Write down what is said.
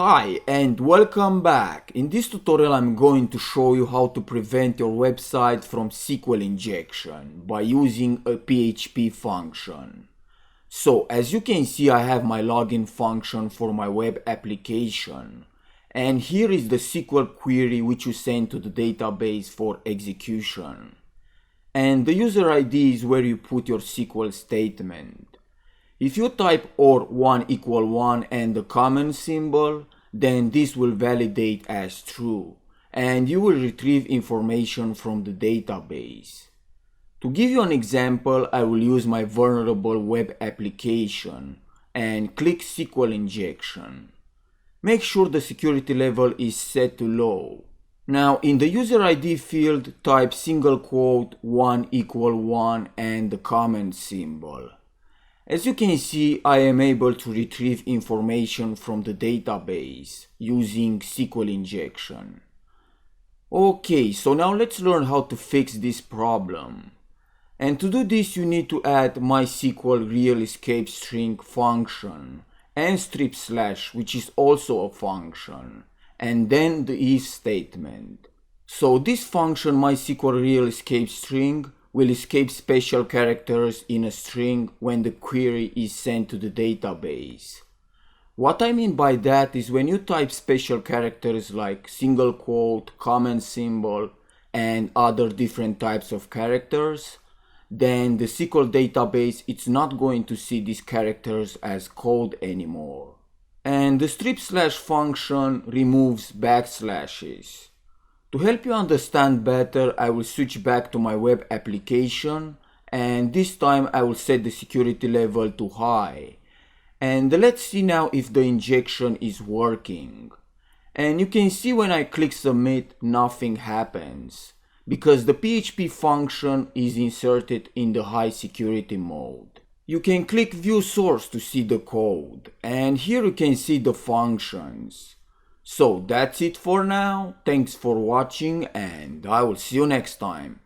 Hi and welcome back. In this tutorial I'm going to show you how to prevent your website from SQL injection by using a PHP function. So as you can see, I have my login function for my web application, and here is the SQL query which you send to the database for execution. And the user ID is where you put your SQL statement. If you type or 1 equal 1 and the comment symbol, then this will validate as true, and you will retrieve information from the database. To give you an example, I will use my vulnerable web application and click SQL injection. Make sure the security level is set to low. Now in the user ID field, type single quote 1 equal 1 and the comment symbol. As you can see, I am able to retrieve information from the database using SQL injection. Okay, so now let's learn how to fix this problem. And to do this, you need to add MySQL real escape string function and strip slash, which is also a function, and then the if statement. So this function MySQL real escape string will escape special characters in a string when the query is sent to the database. What I mean by that is when you type special characters like single quote, comment symbol, and other different types of characters, then the SQL database it's not going to see these characters as code anymore. And the strip slash function removes backslashes. To help you understand better, I will switch back to my web application, and this time I will set the security level to high. And let's see now if the injection is working. And you can see when I click submit, nothing happens, because the PHP function is inserted in the high security mode. You can click view source to see the code, and here you can see the functions. So that's it for now. Thanks for watching and I will see you next time.